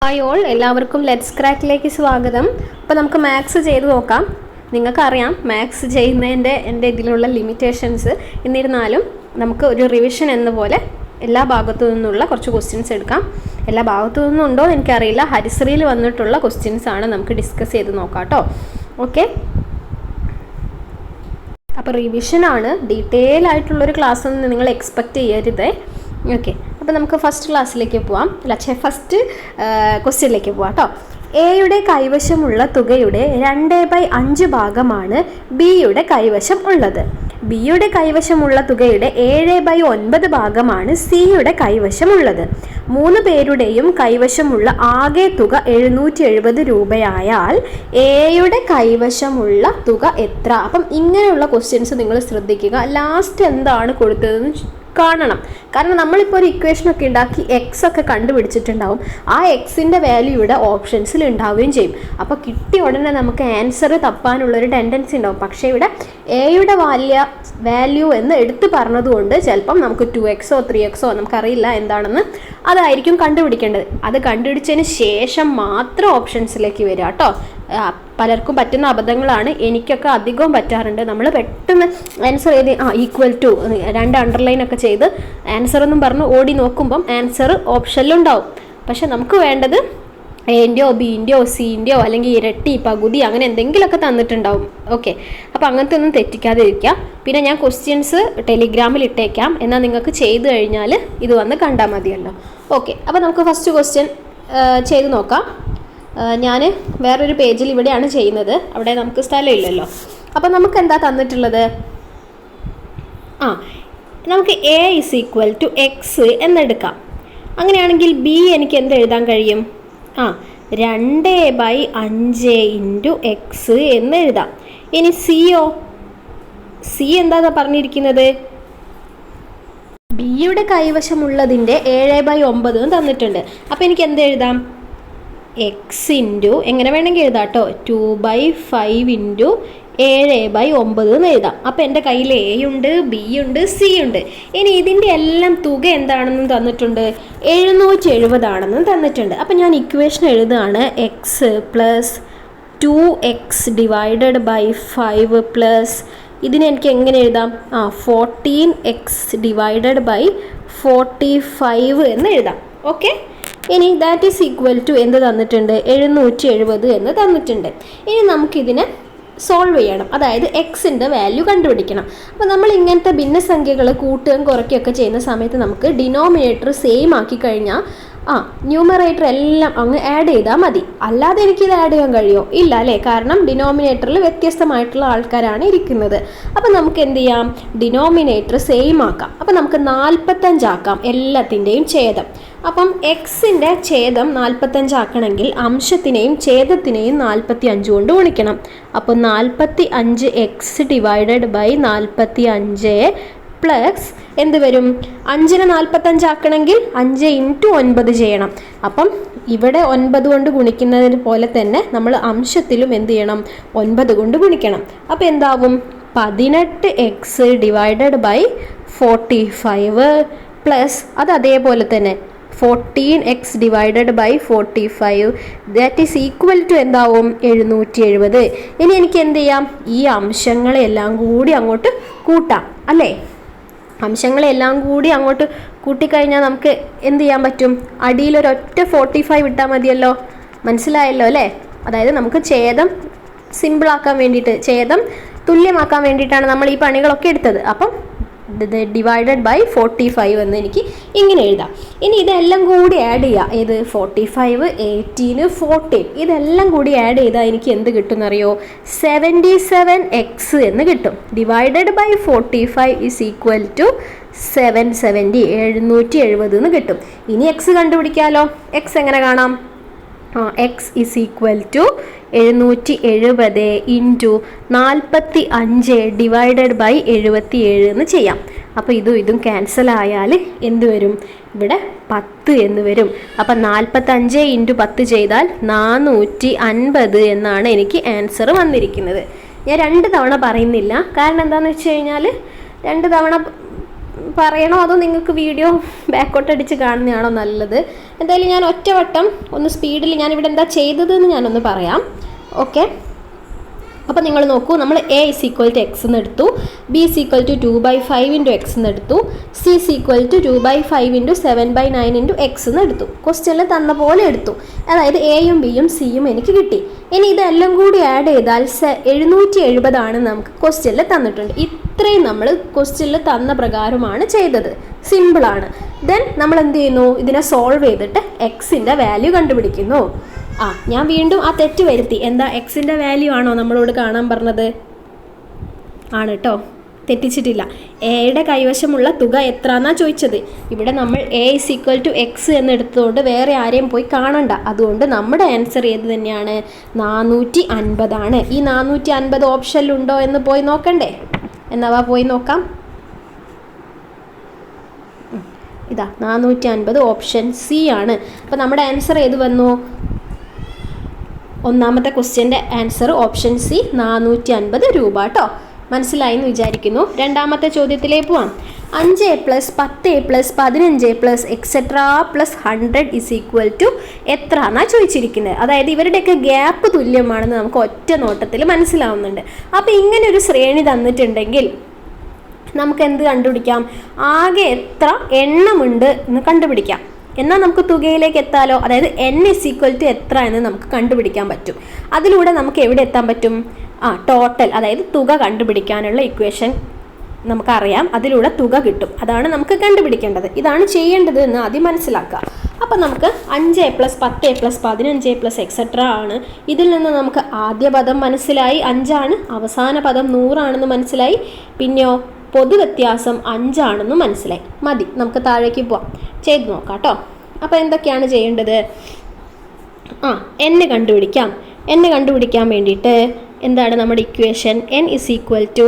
Hi all, എല്ലാവർക്കും let's ക്രാക്കിലേക്ക് സ്വാഗതം. അപ്പോൾ നമുക്ക് മാത്സ് ചെയ്ത് നോക്കാം. നിങ്ങൾക്കറിയാം മാത്സ് ചെയ്യുന്നതിൻ്റെ എൻ്റെ ഇതിലുള്ള ലിമിറ്റേഷൻസ്. എന്നിരുന്നാലും നമുക്ക് ഒരു റിവിഷൻ എന്ന പോലെ എല്ലാ ഭാഗത്തു നിന്നുള്ള കുറച്ച് ക്വസ്റ്റ്യൻസ് എടുക്കാം. എല്ലാ ഭാഗത്തു നിന്നും ഉണ്ടോ എന്ന് എനിക്കറിയില്ല. ഹരിശ്രീയിൽ വന്നിട്ടുള്ള ക്വസ്റ്റ്യൻസ് ആണ് നമുക്ക് ഡിസ്കസ് ചെയ്ത് നോക്കാം കേട്ടോ. ഓക്കെ, അപ്പോൾ റിവിഷനാണ്, ഡീറ്റെയിൽ ആയിട്ടുള്ളൊരു ക്ലാസ് ഒന്നും നിങ്ങൾ എക്സ്പെക്റ്റ് ചെയ്യരുത്. ഓക്കെ, അപ്പോൾ നമുക്ക് ഫസ്റ്റ് ക്ലാസ്സിലേക്ക് പോവാം. ഫസ്റ്റ് ക്വസ്റ്റ്യനിലേക്ക് പോവാം കേട്ടോ. എയുടെ കൈവശമുള്ള തുകയുടെ 2/5 ഭാഗമാണ് ബിയുടെ കൈവശം ഉള്ളത്. ബിയുടെ കൈവശമുള്ള തുകയുടെ 7/9 ഭാഗമാണ് സിയുടെ കൈവശമുള്ളത്. 3 പേരുടെയും കൈവശമുള്ള ആകെ തുക 770 രൂപയായാൽ എയുടെ കൈവശമുള്ള തുക എത്ര? അപ്പം ഇങ്ങനെയുള്ള ക്വസ്റ്റ്യൻസ് നിങ്ങൾ ശ്രദ്ധിക്കുക. ലാസ്റ്റ് എന്താണ് കൊടുത്തതെന്ന് കാണണം. കാരണം നമ്മളിപ്പോൾ ഒരു ഇക്വേഷനൊക്കെ ഉണ്ടാക്കി എക്സ് ഒക്കെ കണ്ടുപിടിച്ചിട്ടുണ്ടാവും. ആ എക്സിൻ്റെ വാല്യൂ ഇവിടെ ഓപ്ഷൻസിൽ ഉണ്ടാവുകയും ചെയ്യും. അപ്പോൾ കിട്ടിയ ഉടനെ നമുക്ക് ആൻസർ തപ്പാനുള്ളൊരു ടെൻഡൻസി ഉണ്ടാവും. പക്ഷേ ഇവിടെ എയുടെ വാല്യൂ എന്ന് എടുത്തു പറഞ്ഞതുകൊണ്ട് ചിലപ്പം നമുക്ക് 2x 3x നമുക്കറിയില്ല എന്താണെന്ന്, അതായിരിക്കും കണ്ടുപിടിക്കേണ്ടത്. അത് കണ്ടുപിടിച്ചതിന് ശേഷം മാത്രം ഓപ്ഷൻസിലേക്ക് വരിക കേട്ടോ. പലർക്കും പറ്റുന്ന അബദ്ധങ്ങളാണ്, എനിക്കൊക്കെ അധികവും പറ്റാറുണ്ട്. നമ്മൾ പെട്ടെന്ന് ആൻസർ ചെയ്ത് ഈക്വൽ ടു 2 അണ്ടർലൈൻ ഒക്കെ ചെയ്ത് ആൻസർ എന്നും പറഞ്ഞ് ഓടി നോക്കുമ്പം ആൻസർ ഓപ്ഷനിലുണ്ടാവും. പക്ഷെ നമുക്ക് വേണ്ടത് എൻ്റെയോ ബിൻ്റെയോ സിൻ്റെയോ അല്ലെങ്കിൽ ഇരട്ടി പകുതി അങ്ങനെ എന്തെങ്കിലുമൊക്കെ തന്നിട്ടുണ്ടാവും. ഓക്കെ, അപ്പോൾ അങ്ങനത്തെ ഒന്നും തെറ്റിക്കാതിരിക്കുക. പിന്നെ ഞാൻ ക്വസ്റ്റ്യൻസ് ടെലിഗ്രാമിൽ ഇട്ടേക്കാം, എന്നാൽ നിങ്ങൾക്ക് ചെയ്ത് കഴിഞ്ഞാൽ ഇത് വന്ന് കണ്ടാൽ മതിയല്ലോ. ഓക്കെ, അപ്പോൾ നമുക്ക് ഫസ്റ്റ് ക്വസ്റ്റ്യൻ ചെയ്ത് നോക്കാം. ഞാൻ വേറൊരു പേജിൽ ഇവിടെയാണ് ചെയ്യുന്നത്, അവിടെ നമുക്ക് സ്ഥലമില്ലല്ലോ. അപ്പോൾ നമുക്ക് എന്താ തന്നിട്ടുള്ളത്? നമുക്ക് a is equal to x എന്നെടുക്കാം. അങ്ങനെയാണെങ്കിൽ ബി എനിക്ക് എന്ത് എഴുതാൻ കഴിയും? 2/5 ഇൻറ്റു എക്സ് എന്ന് എഴുതാം. ഇനി സിയോ, സി എന്താ പറഞ്ഞിരിക്കുന്നത്? ബിയുടെ കൈവശമുള്ളതിൻ്റെ 7/9 തന്നിട്ടുണ്ട്. അപ്പോൾ എനിക്ക് എന്ത് എഴുതാം? എക്സ് ഇൻറ്റു എങ്ങനെ വേണമെങ്കിൽ എഴുതാം കേട്ടോ, 2/5 ഇൻറ്റു 7/9 എന്ന് എഴുതാം. അപ്പോൾ എൻ്റെ കയ്യിൽ എ ഉണ്ട്, ബി ഉണ്ട്, സി ഉണ്ട്. ഇനി ഇതിൻ്റെ എല്ലാം തുക എന്താണെന്നും തന്നിട്ടുണ്ട്, 770 ആണെന്നും തന്നിട്ടുണ്ട്. അപ്പോൾ ഞാൻ ഇക്വേഷൻ എഴുതുകയാണ്. X plus 2x divided by 5 plus ഇതിനെ എനിക്ക് എങ്ങനെ എഴുതാം? 14x ഡിവൈഡഡ് ബൈ 45 എന്ന് എഴുതാം. ഓക്കെ, ഇനി ദാറ്റ് ഈസ് ഈക്വൽ ടു എന്ത് തന്നിട്ടുണ്ട്? 770 എന്ന് തന്നിട്ടുണ്ട്. ഇനി നമുക്കിതിനെ സോൾവ് ചെയ്യണം, അതായത് എക്സിൻ്റെ വാല്യൂ കണ്ടുപിടിക്കണം. അപ്പോൾ നമ്മൾ ഇങ്ങനത്തെ ഭിന്നസംഖ്യകൾ കൂട്ടുകയും കുറയ്ക്കുകയൊക്കെ ചെയ്യുന്ന സമയത്ത് നമുക്ക് ഡിനോമിനേറ്റർ സെയിം ആക്കി കഴിഞ്ഞാൽ ന്യൂമറേറ്റർ എല്ലാം അങ്ങ് ആഡ് ചെയ്താൽ മതി. അല്ലാതെ എനിക്കിത് ആഡ് ചെയ്യാൻ കഴിയുമോ? ഇല്ല അല്ലേ, കാരണം ഡിനോമിനേറ്ററിൽ വ്യത്യസ്തമായിട്ടുള്ള ആൾക്കാരാണ് ഇരിക്കുന്നത്. അപ്പോൾ നമുക്ക് എന്ത് ചെയ്യാം? ഡിനോമിനേറ്റർ സെയിം ആക്കാം. അപ്പോൾ നമുക്ക് 45 ആക്കാം എല്ലാത്തിൻ്റെയും ഛേദം. അപ്പം എക്സിൻ്റെ ഛേദം 45 ആക്കണമെങ്കിൽ അംശത്തിനെയും ഛേദത്തിനെയും 45 കൊണ്ട് ഗുണിക്കണം. അപ്പോൾ 45x ഡിവൈഡഡ് ബൈ 45 പ്ലസ് എന്ത് വരും? 5നെ 45 ആക്കണമെങ്കിൽ 5 ഇൻറ്റു 9 ചെയ്യണം. അപ്പം ഇവിടെ 9 കൊണ്ട് ഗുണിക്കുന്നതിന് പോലെ തന്നെ നമ്മൾ അംശത്തിലും എന്ത് ചെയ്യണം? 9 കൊണ്ട് ഗുണിക്കണം. അപ്പോൾ എന്താവും? 18x ഡിവൈഡഡ് ബൈ 45 പ്ലസ് അത് അതേപോലെ തന്നെ 14x divided by 45 that is equal to എന്താവും? 770. ഇനി എനിക്ക് എന്ത് ചെയ്യാം? ഈ അംശങ്ങളെല്ലാം കൂടി അങ്ങോട്ട് കൂട്ടാം അല്ലേ? അംശങ്ങളെല്ലാം കൂടി അങ്ങോട്ട് കൂട്ടിക്കഴിഞ്ഞാൽ നമുക്ക് എന്ത് ചെയ്യാൻ പറ്റും? അടിയിലൊരൊറ്റ 45 ഇട്ടാൽ മതിയല്ലോ. മനസ്സിലായല്ലോ അല്ലേ? അതായത് നമുക്ക് ഛേദം സിമ്പിളാക്കാൻ വേണ്ടിയിട്ട്, ഛേദം തുല്യമാക്കാൻ വേണ്ടിയിട്ടാണ് നമ്മൾ ഈ പണികളൊക്കെ എടുത്തത്. അപ്പം ഡിവൈഡഡ് ബൈ 45 എന്ന് എനിക്ക് ഇങ്ങനെ എഴുതാം. ഇനി ഇതെല്ലാം കൂടി ആഡ് ചെയ്യുക. ഏത്? 45, 18, 14 ഇതെല്ലാം കൂടി ആഡ് ചെയ്താൽ എനിക്ക് എന്ത് കിട്ടുമെന്നറിയോ? 77x എന്ന് കിട്ടും. Divided by 45 is equal to 770 എന്ന് കിട്ടും. ഇനി എക്സ് കണ്ടുപിടിക്കാമല്ലോ. എക്സ് എങ്ങനെ കാണാം? X is equal to 770 into 45 divided by 77 എന്ന് ചെയ്യാം. അപ്പോൾ ഇതും ക്യാൻസൽ ആയാൽ എന്ത് വരും? ഇവിടെ 10 എന്ന് വരും. അപ്പം 45 ഇൻറ്റു 10 ചെയ്താൽ 450 എന്നാണ് എനിക്ക് ആൻസർ വന്നിരിക്കുന്നത്. ഞാൻ 2 തവണ പറയുന്നില്ല, കാരണം എന്താണെന്ന് വെച്ച് കഴിഞ്ഞാൽ 2 തവണ പറയണോ അതോ നിങ്ങൾക്ക് വീഡിയോ ബാക്കോട്ടടിച്ച് കാണുന്നതാണോ നല്ലത്? എന്തായാലും ഞാൻ ഒറ്റവട്ടം ഒന്ന് സ്പീഡിൽ ഞാനിവിടെ എന്താ ചെയ്തതെന്ന് ഞാനൊന്ന് പറയാം. ഓക്കെ, അപ്പോൾ നിങ്ങൾ നോക്കൂ, നമ്മൾ a is equal to x എന്ന് എടുത്തു, b is equal to 2/5 into x എന്ന് എടുത്തു, c is equal to 2/5 into 7/9 into x എന്ന് എടുത്തു. ക്വസ്റ്റ്യനിൽ തന്ന പോലെ എടുത്തു. അതായത് എയും ബിയും സിയും എനിക്ക് കിട്ടി. ഇനി ഇതെല്ലാം കൂടി ആഡ് ചെയ്താൽ 770 ആണ് നമുക്ക് ക്വസ്റ്റ്യനിൽ തന്നിട്ടുണ്ട്. ഇത്രയും നമ്മൾ ക്വസ്റ്റ്യനിൽ തന്ന പ്രകാരമാണ് ചെയ്തത്. സിമ്പിളാണ്. ദെൻ നമ്മൾ എന്ത് ചെയ്യുന്നു? ഇതിനെ സോൾവ് ചെയ്തിട്ട് എക്സിൻ്റെ വാല്യൂ കണ്ടുപിടിക്കുന്നു. ഞാൻ വീണ്ടും ആ തെറ്റ് വരുത്തി. എന്താ, എക്സിൻ്റെ വാല്യൂ ആണോ നമ്മളോട് കാണാൻ പറഞ്ഞത്? ആണ് കേട്ടോ, തെറ്റിച്ചിട്ടില്ല. എയുടെ കൈവശമുള്ള തുക എത്ര എന്നാണ് ചോദിച്ചത്. ഇവിടെ നമ്മൾ a is equal to x എന്നെടുത്തതുകൊണ്ട് വേറെ ആരെയും പോയി കാണണ്ട. അതുകൊണ്ട് നമ്മുടെ ആൻസർ ഏത് തന്നെയാണ്? 450 ആണ്. ഈ 450 ഓപ്ഷനിലുണ്ടോ എന്ന് പോയി നോക്കണ്ടേ? എന്നാ പോയി നോക്കാം. ഇതാ 450 ഓപ്ഷൻ സി ആണ്. അപ്പോൾ നമ്മുടെ ആൻസർ ഏത് വന്നു? ഒന്നാമത്തെ ക്വസ്റ്റ്യൻ്റെ ആൻസർ ഓപ്ഷൻ സി 450 രൂപ കേട്ടോ. മനസ്സിലായി എന്ന് വിചാരിക്കുന്നു. രണ്ടാമത്തെ ചോദ്യത്തിലേക്ക് പോവാം. 5a + 10a + 15a + et cetera + 100 is equal to എത്ര എന്നാണ് ചോദിച്ചിരിക്കുന്നത്. അതായത് ഇവരുടെയൊക്കെ ഗ്യാപ്പ് തുല്യമാണെന്ന് നമുക്ക് ഒറ്റ നോട്ടത്തിൽ മനസ്സിലാവുന്നുണ്ട്. അപ്പോൾ ഇങ്ങനെ ഒരു ശ്രേണി തന്നിട്ടുണ്ടെങ്കിൽ നമുക്ക് എന്ത് കണ്ടുപിടിക്കാം? ആകെ എത്ര എണ്ണമുണ്ട് എന്ന് കണ്ടുപിടിക്കാം. എന്നാൽ നമുക്ക് തുകയിലേക്ക് എത്താലോ. അതായത് n ഇസ് ഈക്വൽ ടു എത്ര എന്ന് നമുക്ക് കണ്ടുപിടിക്കാൻ പറ്റും. അതിലൂടെ നമുക്ക് എവിടെ എത്താൻ പറ്റും? ടോട്ടൽ, അതായത് തുക കണ്ടുപിടിക്കാനുള്ള ഇക്വേഷൻ നമുക്കറിയാം. അതിലൂടെ തുക കിട്ടും. അതാണ് നമുക്ക് കണ്ടുപിടിക്കേണ്ടത്. ഇതാണ് ചെയ്യേണ്ടത് എന്ന് ആദ്യം മനസ്സിലാക്കുക. അപ്പം നമുക്ക് 5a + 10a + 15a + എക്സെട്രാ ആണ്. ഇതിൽ നിന്ന് നമുക്ക് ആദ്യ പദം മനസ്സിലായി 5 ആണ്, അവസാന പദം 100 ആണെന്ന് മനസ്സിലായി. പിന്നെയോ പൊതുവ്യത്യാസം 5 ആണെന്ന് മനസ്സിലായി. മതി, നമുക്ക് താഴേക്ക് പോവാം. ചെയ്ത് നോക്കാം കേട്ടോ. അപ്പോൾ എന്തൊക്കെയാണ് ചെയ്യേണ്ടത്? n കണ്ടുപിടിക്കാം. n കണ്ടുപിടിക്കാൻ വേണ്ടിയിട്ട് എന്താണ് നമ്മുടെ equation? n is equal to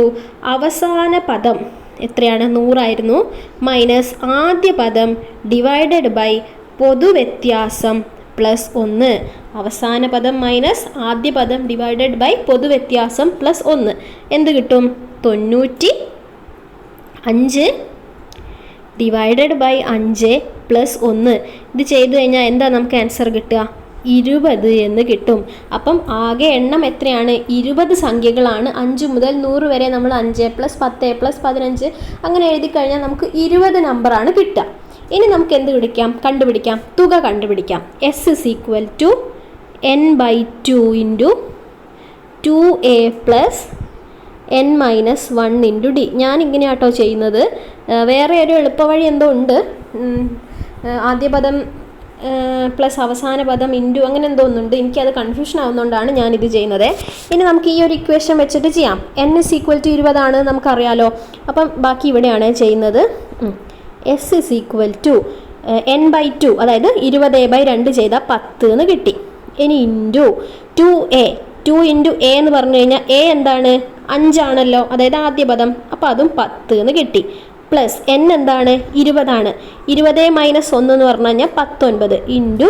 അവസാന പദം എത്രയാണ്? 100 ആയിരുന്നു, മൈനസ് ആദ്യ പദം ഡിവൈഡഡ് ബൈ പൊതുവ്യത്യാസം പ്ലസ് 1. അവസാന പദം മൈനസ് ആദ്യ പദം ഡിവൈഡഡ് ബൈ പൊതുവ്യത്യാസം പ്ലസ് 1 എന്ത് കിട്ടും? 95 ഡിവൈഡഡ് ബൈ 5 പ്ലസ് 1. ഇത് ചെയ്തു കഴിഞ്ഞാൽ എന്താ നമുക്ക് ആൻസർ കിട്ടുക? 20 എന്ന് കിട്ടും. അപ്പം ആകെ എണ്ണം എത്രയാണ്? 20 സംഖ്യകളാണ്. 5 മുതൽ 100 വരെ നമ്മൾ 5 + 10 + 15 അങ്ങനെ എഴുതി കഴിഞ്ഞാൽ നമുക്ക് 20 നമ്പറാണ് കിട്ടുക. ഇനി നമുക്ക് എന്ത് കണ്ടുപിടിക്കാം? തുക കണ്ടുപിടിക്കാം. S is equal to n/2 into 2a + n-1 into d. ഞാനിങ്ങനെയാട്ടോ ചെയ്യുന്നത്. വേറെ ഒരു എളുപ്പവഴി എന്തോ ഉണ്ട്. ആദ്യ പദം പ്ലസ് അവസാന പദം ഇൻറ്റു അങ്ങനെ എന്തോ ഒന്നുണ്ട്. എനിക്കത് കൺഫ്യൂഷൻ ആവുന്നതുകൊണ്ടാണ് ഞാനിത് ചെയ്യുന്നത്. ഇനി നമുക്ക് ഈ ഒരു ഇക്വേഷൻ വെച്ചിട്ട് ചെയ്യാം. n ഇസ് ഈക്വൽ ടു 20 ആണ് നമുക്കറിയാലോ. അപ്പം ബാക്കി ഇവിടെയാണ് ചെയ്യുന്നത്. S is equal to n/2, അതായത് 20a/2 ചെയ്താൽ 10 എന്ന് കിട്ടി. ഇനി ഇൻറ്റു 2a. 2 ഇൻറ്റു a എന്ന് പറഞ്ഞു കഴിഞ്ഞാൽ a എന്താണ്? 5 ആണല്ലോ, അതായത് ആദ്യ പദം. അപ്പോൾ അതും 10 എന്ന് കിട്ടി. പ്ലസ് n എന്താണ്? 20 ആണ്. 20 - 1 എന്ന് പറഞ്ഞു കഴിഞ്ഞാൽ 19 ഇൻറ്റു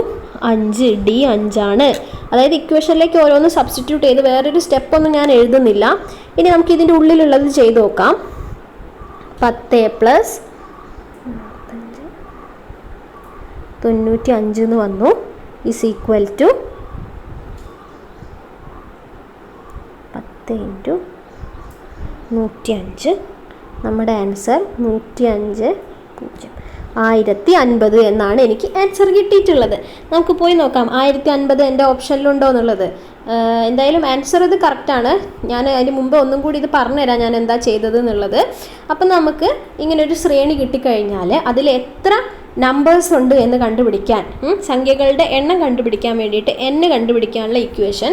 5 d 5 ആണ്. അതായത് ഇക്വേഷനിലേക്ക് ഓരോന്ന് സബ്സ്റ്റിറ്റ്യൂട്ട് ചെയ്ത് വേറൊരു സ്റ്റെപ്പൊന്നും ഞാൻ എഴുതുന്നില്ല. ഇനി നമുക്ക് ഇതിൻ്റെ ഉള്ളിലുള്ളത് ചെയ്ത് നോക്കാം. 10 + 95 എന്ന് വന്നു ഇസ് ഈക്വൽ ടു 10 ഇൻറ്റു 105. നമ്മുടെ ആൻസർ 105 1050 എന്നാണ് എനിക്ക് ആൻസർ കിട്ടിയിട്ടുള്ളത്. നമുക്ക് പോയി നോക്കാം 1050 എൻ്റെ ഓപ്ഷനിലുണ്ടോ എന്നുള്ളത്. എന്തായാലും ആൻസർ ഇത് കറക്റ്റാണ്. ഞാൻ അതിന് മുമ്പ് ഒന്നും കൂടി ഇത് പറഞ്ഞുതരാം ഞാൻ എന്താ ചെയ്തത് എന്നുള്ളത്. അപ്പം നമുക്ക് ഇങ്ങനൊരു ശ്രേണി കിട്ടിക്കഴിഞ്ഞാൽ അതിൽ എത്ര നമ്പേഴ്സ് ഉണ്ട് എന്ന് കണ്ടുപിടിക്കാൻ, സംഖ്യകളുടെ എണ്ണം കണ്ടുപിടിക്കാൻ വേണ്ടിയിട്ട് n കണ്ടുപിടിക്കാനുള്ള ഇക്വേഷൻ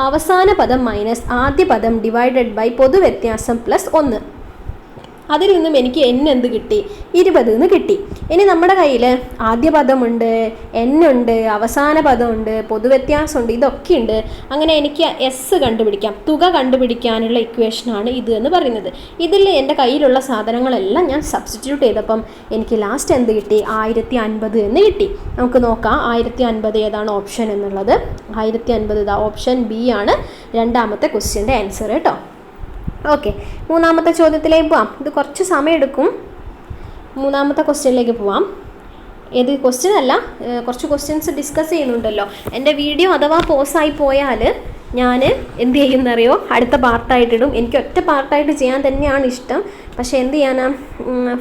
അവസാന പദം മൈനസ് ആദ്യ പദം ഡിവൈഡഡ് ബൈ പൊതുവ്യത്യാസം പ്ലസ് 1. അതിൽ നിന്നും എനിക്ക് n എന്ത് കിട്ടി? 20 എന്ന് കിട്ടി. ഇനി നമ്മുടെ കയ്യിൽ ആദ്യ പദമുണ്ട്, n ഉണ്ട്, അവസാന പദമുണ്ട്, പൊതുവ്യത്യാസമുണ്ട്, ഇതൊക്കെ ഉണ്ട്. അങ്ങനെ എനിക്ക് എസ് കണ്ടുപിടിക്കാം. തുക കണ്ടുപിടിക്കാനുള്ള ഇക്വേഷനാണ് ഇത് എന്ന് പറയുന്നത്. ഇതിൽ എൻ്റെ കയ്യിലുള്ള സാധനങ്ങളെല്ലാം ഞാൻ സബ്സ്റ്റിറ്റ്യൂട്ട് ചെയ്തപ്പം എനിക്ക് ലാസ്റ്റ് എന്ത് കിട്ടി? 1050 എന്ന് കിട്ടി. നമുക്ക് നോക്കാം 1050 ഏതാണ് ഓപ്ഷൻ എന്നുള്ളത്. 1050 ഇതാ ഓപ്ഷൻ ബി ആണ് രണ്ടാമത്തെ ക്വസ്റ്റ്യൻ്റെ ആൻസർ കേട്ടോ. ഓക്കെ, മൂന്നാമത്തെ ചോദ്യത്തിലേക്ക് പോവാം. ഇത് കുറച്ച് സമയം എടുക്കും. മൂന്നാമത്തെ ക്വസ്റ്റ്യനിലേക്ക് പോവാം. ഏത് ക്വസ്റ്റ്യൻ അല്ല, കുറച്ച് ക്വസ്റ്റ്യൻസ് ഡിസ്കസ് ചെയ്യുന്നുണ്ടല്ലോ. എൻ്റെ വീഡിയോ അഥവാ പോസായി പോയാൽ ഞാൻ എന്ത് ചെയ്യുന്നറിയോ, അടുത്ത പാർട്ടായിട്ടിടും. എനിക്ക് ഒറ്റ പാർട്ടായിട്ട് ചെയ്യാൻ തന്നെയാണ് ഇഷ്ടം. പക്ഷേ എന്ത് ചെയ്യാനാ,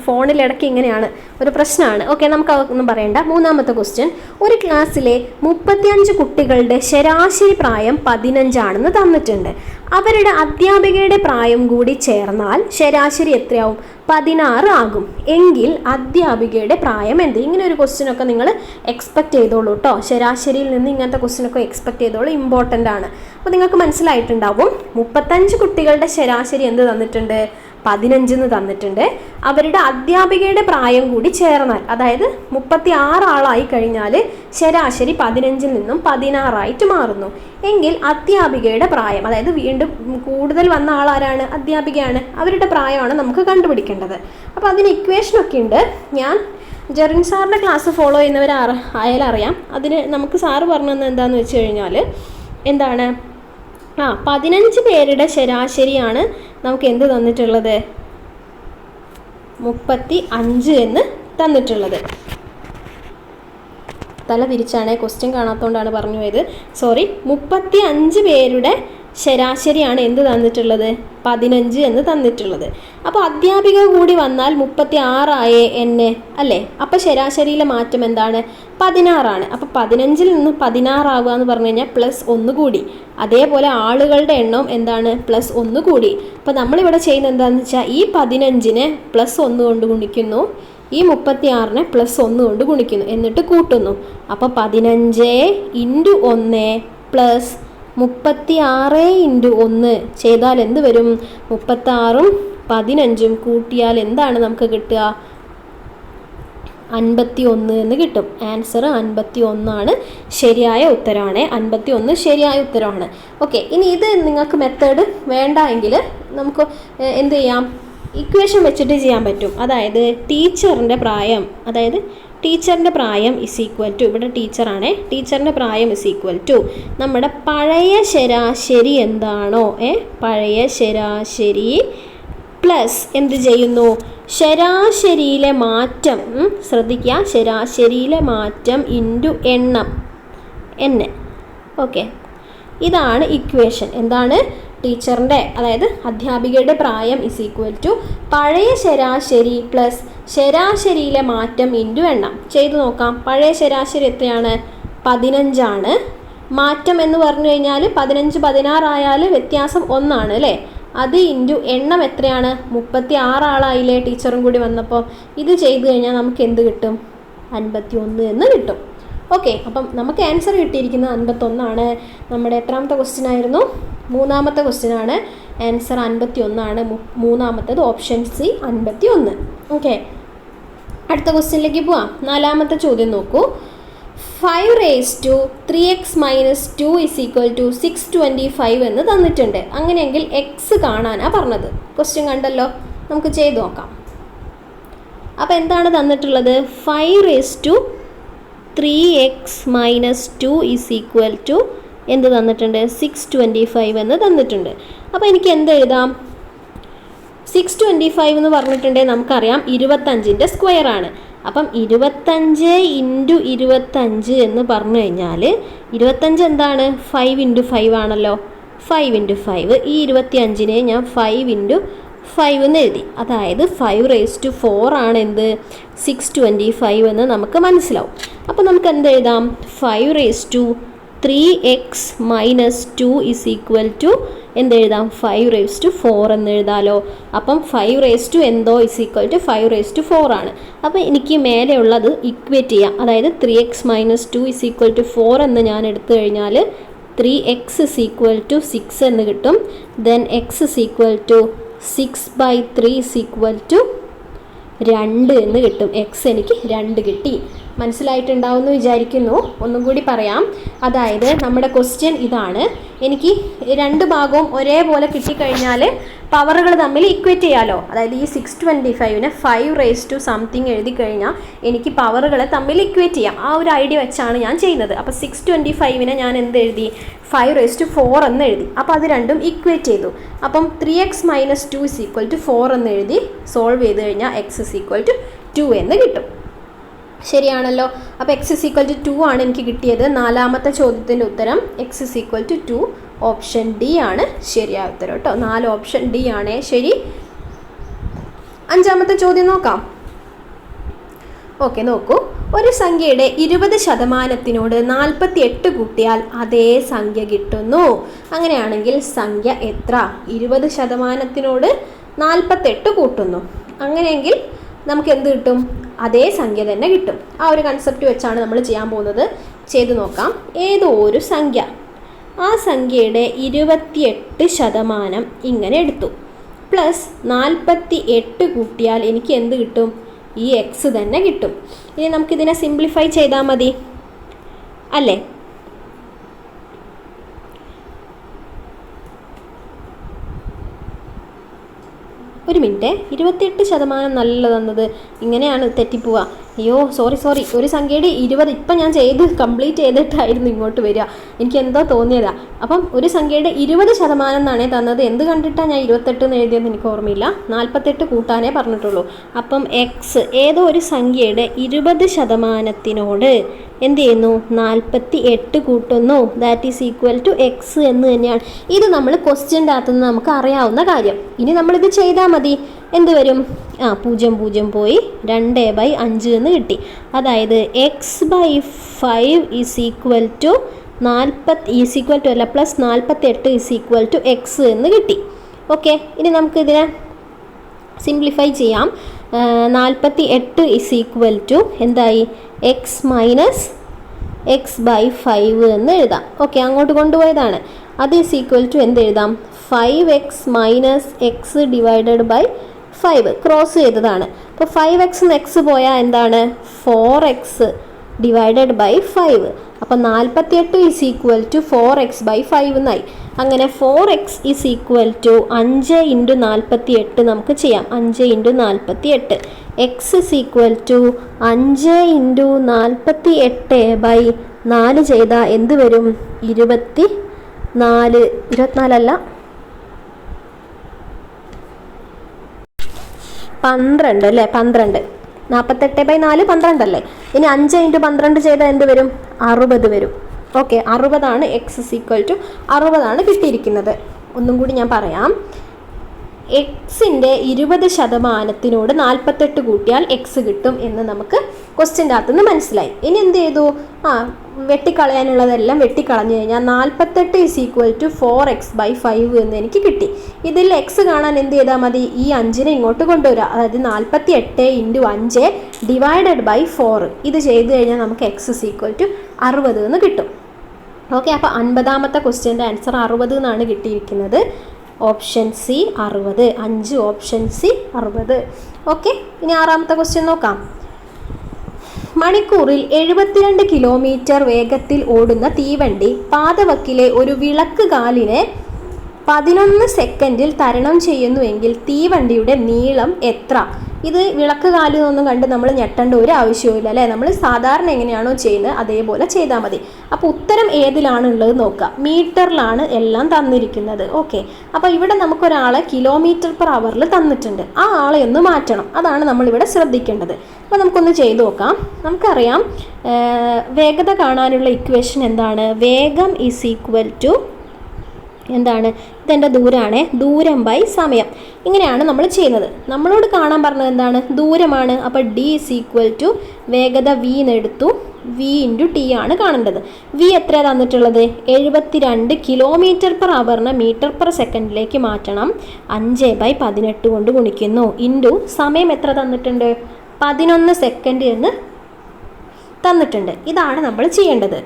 ഫോണിലിടയ്ക്ക് ഇങ്ങനെയാണ് ഒരു പ്രശ്നമാണ്. ഓക്കെ, നമുക്ക് അതൊന്നും പറയണ്ട. മൂന്നാമത്തെ ക്വസ്റ്റ്യൻ, ഒരു ക്ലാസ്സിലെ 35 കുട്ടികളുടെ ശരാശരി പ്രായം 15 തന്നിട്ടുണ്ട്. അവരുടെ അധ്യാപികയുടെ പ്രായം കൂടി ചേർന്നാൽ ശരാശരി എത്രയാവും? 16 ആകും. എങ്കിൽ അധ്യാപികയുടെ പ്രായം എന്ത്? ഇങ്ങനെ ഒരു ക്വസ്റ്റ്യനൊക്കെ നിങ്ങൾ എക്സ്പെക്റ്റ് ചെയ്തോളൂ കേട്ടോ. ശരാശരിയിൽ നിന്ന് ഇങ്ങനത്തെ ക്വസ്റ്റ്യനൊക്കെ എക്സ്പെക്റ്റ് ചെയ്തോളൂ, ഇമ്പോർട്ടൻ്റ് ആണ്. അപ്പോൾ നിങ്ങൾക്ക് മനസ്സിലായിട്ടുണ്ടാവും. 35 കുട്ടികളുടെ ശരാശരി എന്ത് തന്നിട്ടുണ്ട്? 15 തന്നിട്ടുണ്ട്. അവരുടെ അധ്യാപികയുടെ പ്രായം കൂടി ചേർന്നാൽ, അതായത് 36 ആളായി കഴിഞ്ഞാൽ ശരാശരി 15 നിന്നും 16 മാറുന്നു. എങ്കിൽ അധ്യാപികയുടെ പ്രായം, അതായത് വീണ്ടും കൂടുതൽ വന്ന ആളാരാണ്? അധ്യാപികയാണ്. അവരുടെ പ്രായമാണ് നമുക്ക് കണ്ടുപിടിക്കേണ്ടത്. അപ്പോൾ അതിന് ഇക്വേഷനൊക്കെ ഉണ്ട്. ഞാൻ ജെറിൻ സാറിൻ്റെ ക്ലാസ് ഫോളോ ചെയ്യുന്നവർ ആയാലറിയാം. അതിന് നമുക്ക് സാറ് പറഞ്ഞു തന്നെ എന്താണെന്ന് വെച്ച് കഴിഞ്ഞാൽ എന്താണ്, 15 പേരുടെ ശരാശരിയാണ് നമുക്ക് എന്ത് തന്നിട്ടുള്ളത്? 35 എന്ന് തന്നിട്ടുള്ളത്. തല തിരിച്ചാണ്, ക്വസ്റ്റ്യൻ കാണാത്തതുകൊണ്ടാണ് പറഞ്ഞു പോയത്, സോറി. 35 പേരുടെ ശരാശരിയാണ് എന്ത് തന്നിട്ടുള്ളത്? 15 എന്ന് തന്നിട്ടുള്ളത്. അപ്പോൾ അധ്യാപിക കൂടി വന്നാൽ 36 ആയേ എന്നെ, അല്ലേ? അപ്പോൾ ശരാശരിയിലെ മാറ്റം എന്താണ്? 16 അപ്പോൾ 15 നിന്ന് 16 ആവുക എന്ന് പറഞ്ഞു കഴിഞ്ഞാൽ +1 കൂടി. അതേപോലെ ആളുകളുടെ എണ്ണം എന്താണ്? +1 കൂടി. അപ്പോൾ നമ്മളിവിടെ ചെയ്യുന്നത് എന്താണെന്ന് വെച്ചാൽ ഈ 15നെ +1 കൊണ്ട് ഗുണിക്കുന്നു, ഈ 36നെ +1 കൊണ്ട് ഗുണിക്കുന്നു, എന്നിട്ട് കൂട്ടുന്നു. അപ്പോൾ 15 × 1 + 36 × 1 ചെയ്താൽ എന്ത് വരും? 36ഉം 15ഉം കൂട്ടിയാൽ എന്താണ് നമുക്ക് കിട്ടുക? 51 എന്ന് കിട്ടും. ആൻസർ 51 ശരിയായ ഉത്തരമാണ്. 51 ശരിയായ ഉത്തരമാണ്. ഓക്കെ, ഇനി ഇത് നിങ്ങൾക്ക് മെത്തേഡ് വേണ്ട എങ്കിൽ നമുക്ക് എന്ത് ചെയ്യാം? ഇക്വേഷൻ വെച്ചിട്ട് ചെയ്യാൻ പറ്റും. അതായത് ടീച്ചറിൻ്റെ പ്രായം, ഇവിടെ ടീച്ചറാണ്, ടീച്ചറിൻ്റെ പ്രായം നമ്മുടെ പഴയ ശരാശരി എന്താണോ, പഴയ ശരാശരി പ്ലസ് എന്ത് ചെയ്യുന്നു? ശരാശരിയിലെ മാറ്റം, ശ്രദ്ധിക്കുക, ശരാശരിയിലെ മാറ്റം × എണ്ണം n. ഓക്കെ, ഇതാണ് ഇക്വേഷൻ. എന്താണ്? ടീച്ചറിൻ്റെ, അതായത് അധ്യാപികയുടെ പ്രായം പഴയ ശരാശരി പ്ലസ് ശരാശരിയിലെ മാറ്റം × എണ്ണം. ചെയ്തു നോക്കാം. പഴയ ശരാശരി എത്രയാണ്? 15. മാറ്റം എന്ന് പറഞ്ഞു കഴിഞ്ഞാൽ 15 16 ആയാൽ വ്യത്യാസം 1 അല്ലേ? അത് × എണ്ണം എത്രയാണ്? 36 ആളായില്ലേ ടീച്ചറും കൂടി വന്നപ്പോൾ. ഇത് ചെയ്തു കഴിഞ്ഞാൽ നമുക്ക് എന്ത് കിട്ടും? 51 എന്ന് കിട്ടും. ഓക്കെ, അപ്പം നമുക്ക് ആൻസർ കിട്ടിയിരിക്കുന്നത് 51. നമ്മുടെ എത്രാമത്തെ ക്വസ്റ്റ്യൻ ആയിരുന്നു? മൂന്നാമത്തെ ക്വസ്റ്റ്യൻ ആണ്. ആൻസർ 51. മൂന്നാമത്തേത് ഓപ്ഷൻ സി 51. ഓക്കെ, അടുത്ത ക്വസ്റ്റ്യനിലേക്ക് പോവാം. നാലാമത്തെ ചോദ്യം നോക്കൂ. 5⁻3x - 2 = 625 എന്ന് തന്നിട്ടുണ്ട്. അങ്ങനെയെങ്കിൽ എക്സ് കാണാനാണ് പറഞ്ഞത്. ക്വസ്റ്റ്യൻ കണ്ടല്ലോ, നമുക്ക് ചെയ്ത് നോക്കാം. അപ്പോൾ എന്താണ് തന്നിട്ടുള്ളത്? 5⁻3x - 2 = എന്ത് തന്നിട്ടുണ്ട്? 625 എന്ന് തന്നിട്ടുണ്ട്. അപ്പോൾ എനിക്ക് എന്ത് എഴുതാം? 625 എന്ന് പറഞ്ഞിട്ടുണ്ടെങ്കിൽ നമുക്കറിയാം 25ൻ്റെ സ്ക്വയറാണ്. അപ്പം 25 × 25 എന്ന് പറഞ്ഞു കഴിഞ്ഞാൽ 25 എന്താണ്? 5 × 5 ആണല്ലോ. 5 × 5. ഈ 25നെ ഞാൻ 5 × 5 എന്ന് എഴുതി. അതായത് 5⁻4 ആണ് എന്ത്? 625 എന്ന് നമുക്ക് മനസ്സിലാവും. അപ്പോൾ നമുക്ക് എന്ത് എഴുതാം? 5⁻3x - 2 = എന്തെഴുതാം? 5⁻4 എന്ന് എഴുതാലോ. അപ്പം 5 എന്തോ = 5⁻4 ആണ്. അപ്പോൾ എനിക്ക് മേലെയുള്ളത് ഇക്വേറ്റ് ചെയ്യാം. അതായത് 3x - 2 = 4 എന്ന് ഞാൻ എടുത്തു കഴിഞ്ഞാൽ 3x = 6 എന്ന് കിട്ടും. ദെൻ x = 6/3 = 2 എന്ന് കിട്ടും. എക്സ് എനിക്ക് 2 കിട്ടി. മനസ്സിലായിട്ടുണ്ടാവും എന്ന് വിചാരിക്കുന്നു. ഒന്നും കൂടി പറയാം. അതായത് നമ്മുടെ ക്വസ്റ്റ്യൻ ഇതാണ്. എനിക്ക് 2 ഭാഗവും ഒരേപോലെ കിട്ടിക്കഴിഞ്ഞാൽ പവറുകൾ തമ്മിൽ ഇക്വേറ്റ് ചെയ്യാമല്ലോ. അതായത് ഈ 625നെ 5⁻something എഴുതി കഴിഞ്ഞാൽ എനിക്ക് പവറുകളെ തമ്മിൽ ഇക്വേറ്റ് ചെയ്യാം. ആ ഒരു ഐഡിയ വെച്ചാണ് ഞാൻ ചെയ്യുന്നത്. അപ്പോൾ 625നെ ഞാൻ എന്ത് എഴുതി? 5⁻4 എന്ന് എഴുതി. അപ്പോൾ അത് രണ്ടും ഇക്വേറ്റ് ചെയ്തു. അപ്പം 3x - 2 = 4 എന്ന് എഴുതി സോൾവ് ചെയ്ത് കഴിഞ്ഞാൽ x = 2 എന്ന് കിട്ടും. ശരിയാണല്ലോ. അപ്പോൾ x = 2 ആണ് എനിക്ക് കിട്ടിയത്. നാലാമത്തെ ചോദ്യത്തിൻ്റെ ഉത്തരം x = 2, ഓപ്ഷൻ ഡി ആണ് ശരിയായ ഉത്തരം കേട്ടോ. 4 ഓപ്ഷൻ ഡി ആണ് ശരി. അഞ്ചാമത്തെ ചോദ്യം നോക്കാം. ഓക്കെ, നോക്കൂ. ഒരു സംഖ്യയുടെ 20%-നോട് 48 കൂട്ടിയാൽ അതേ സംഖ്യ കിട്ടുന്നു. അങ്ങനെയാണെങ്കിൽ സംഖ്യ എത്ര? 20%-നോട് 48 കൂട്ടുന്നു. അങ്ങനെയെങ്കിൽ നമുക്ക് എന്ത് കിട്ടും? അതേ സംഖ്യ തന്നെ കിട്ടും. ആ ഒരു കൺസെപ്റ്റ് വെച്ചാണ് നമ്മൾ ചെയ്യാൻ പോകുന്നത്. ചെയ്തു നോക്കാം. ഏതോ ഒരു സംഖ്യ, ആ സംഖ്യയുടെ 28% ഇങ്ങനെ എടുത്തു, പ്ലസ് 48 കൂട്ടിയാൽ എനിക്ക് എന്ത് കിട്ടും? ഈ എക്സ് തന്നെ കിട്ടും. ഇനി നമുക്കിതിനെ സിംപ്ലിഫൈ ചെയ്താൽ മതി അല്ലേ? ഒരു മിനിറ്റ്, 28% നല്ല തന്നത്, ഇങ്ങനെയാണ് തെറ്റിപ്പോവുക. അയ്യോ സോറി, ഒരു സംഖ്യയുടെ 20 ഇപ്പം ഞാൻ കംപ്ലീറ്റ് ചെയ്തിട്ടായിരുന്നു ഇങ്ങോട്ട് വരിക. എനിക്ക് എന്തോ തോന്നിയതാ. അപ്പം ഒരു സംഖ്യയുടെ 20% എന്നാണേ തന്നത്. എന്ത് കണ്ടിട്ടാണ് ഞാൻ 28 എന്ന് എഴുതിയത് എനിക്ക് ഓർമ്മയില്ല. 48 കൂട്ടാനേ പറഞ്ഞിട്ടുള്ളൂ. അപ്പം എക്സ് ഏതോ ഒരു സംഖ്യയുടെ 20%-നോട് എന്ത് ചെയ്യുന്നു? 48 കൂട്ടുന്നു. That is equal to x എന്ന് തന്നെയാണ്. ഇത് നമ്മൾ ക്വസ്റ്റ്യൻ്റെ അകത്തുനിന്ന് നമുക്ക് അറിയാവുന്ന കാര്യം. ഇനി നമ്മളിത് ചെയ്താൽ മതി. എന്ത് വരും? 0 പോയി 2/5 എന്ന് കിട്ടി. അതായത് x/5 ഈസ് ഈക്വൽ ടു 40 അല്ല plus 48 is equal to x എന്ന് കിട്ടി. ഓക്കെ, ഇനി നമുക്കിതിനെ സിംപ്ലിഫൈ ചെയ്യാം. 48 ഈസ് ഈക്വൽ ടു എന്തായി? x/5 എന്ന് എഴുതാം. ഓക്കെ, അങ്ങോട്ട് കൊണ്ടുപോയതാണ്. അത് ഈസ് ഈക്വൽ ടു എന്ത് എഴുതാം? 5x - x divided by 5 cross ചെയ്തതാണ്. അപ്പോൾ 5x x പോയാൽ എന്താണ്? 4x divided by 5. അപ്പോൾ 48 ഈസ് ഈക്വൽ ടു 4x/5 എന്നായി. അങ്ങനെ 4x ഈസ് ഈക്വൽ ടു 5 × 48 നമുക്ക് ചെയ്യാം. 5 × 48. എക്സ് ഈസ് ഈക്വൽ ടു 5 × 48/4 ചെയ്താൽ എന്ത് വരും? 24 അല്ല 12 അല്ലേ? 12. 48/4 12 അല്ലേ? ഇനി 5 × 12 ചെയ്താൽ എന്ത് വരും? 60 വരും. ഓക്കെ, 60 എക്സ് ഈക്വൽ ടു 60 കിട്ടിയിരിക്കുന്നത്. ഒന്നും കൂടി ഞാൻ പറയാം. എക്സിൻ്റെ 20%-നോട് 48 കൂട്ടിയാൽ എക്സ് കിട്ടും എന്ന് നമുക്ക് ക്വസ്റ്റ്യൻ്റെ അകത്തുനിന്ന് മനസ്സിലായി. ഇനി എന്ത് ചെയ്തു? വെട്ടിക്കളയാനുള്ളതെല്ലാം വെട്ടിക്കളഞ്ഞു കഴിഞ്ഞാൽ 48 ഈസ് ഈക്വൽ ടു 4x/5 എന്ന് എനിക്ക് കിട്ടി. ഇതിൽ എക്സ് കാണാൻ എന്ത് ചെയ്താൽ മതി? ഈ 5നെ ഇങ്ങോട്ട് കൊണ്ടുവരിക. അതായത് 48 × 5 ഡിവൈഡഡ് ബൈ 4. ഇത് ചെയ്ത് കഴിഞ്ഞാൽ നമുക്ക് എക്സ് ഈസ് ഈക്വൽ ടു 60 എന്ന് കിട്ടും. ഓക്കെ, അപ്പോൾ 50-ാമത്തെ ക്വസ്റ്റ്യൻ്റെ ആൻസർ 60 എന്നാണ് കിട്ടിയിരിക്കുന്നത്. Option C 60. 5 option C 60. Okay, ഇനി 6-ാമത്തെ ക്വസ്റ്റ്യൻ നോക്കാം. മണിക്കൂറിൽ 72 കിലോമീറ്റർ വേഗത്തിൽ ഓടുന്ന തീവണ്ടി പാതവക്കിലെ ഒരു വിളക്ക് കാലിനെ 11 സെക്കൻഡിൽ തരണം ചെയ്യുന്നുവെങ്കിൽ തീവണ്ടിയുടെ നീളം എത്ര? ഇത് വിളക്ക് കാലിനൊന്നും കണ്ട് നമ്മൾ ഞെട്ടേണ്ട ഒരു ആവശ്യവുമില്ല അല്ലേ? നമ്മൾ സാധാരണ എങ്ങനെയാണോ ചെയ്യുന്നത് അതേപോലെ ചെയ്താൽ മതി. അപ്പോൾ ഉത്തരം ഏതിലാണുള്ളത് നോക്കുക. മീറ്ററിലാണ് എല്ലാം തന്നിരിക്കുന്നത്. ഓക്കെ, അപ്പോൾ ഇവിടെ നമുക്കൊരാളെ km/h തന്നിട്ടുണ്ട്. ആ ആളെ ഒന്ന് മാറ്റണം. അതാണ് നമ്മളിവിടെ ശ്രദ്ധിക്കേണ്ടത്. അപ്പോൾ നമുക്കൊന്ന് ചെയ്തു നോക്കാം. നമുക്കറിയാം വേഗത കാണാനുള്ള ഇക്വേഷൻ എന്താണ്? വേഗം ഈസ് ഈക്വൽ ടു എന്താണ്? ഇതെൻ്റെ ദൂരമാണ്. ദൂരം ബൈ സമയം. ഇങ്ങനെയാണ് നമ്മൾ ചെയ്യുന്നത്. നമ്മളോട് കാണാൻ പറഞ്ഞത് എന്താണ്? ദൂരമാണ്. അപ്പോൾ ഡി ഈസ് ഈക്വൽ ടു വേഗത v എന്നെടുത്തു. v × t ആണ് കാണേണ്ടത്. v എത്ര തന്നിട്ടുള്ളത്? 72 km/h മീറ്റർ/സെക്കൻഡിലേക്ക് മാറ്റണം. 5/18 കൊണ്ട് ഗുണിക്കുന്നു. ഇൻറ്റു സമയം എത്ര തന്നിട്ടുണ്ട്? 11 സെക്കൻഡ് എന്ന് തന്നിട്ടുണ്ട്. ഇതാണ് നമ്മൾ ചെയ്യേണ്ടത്.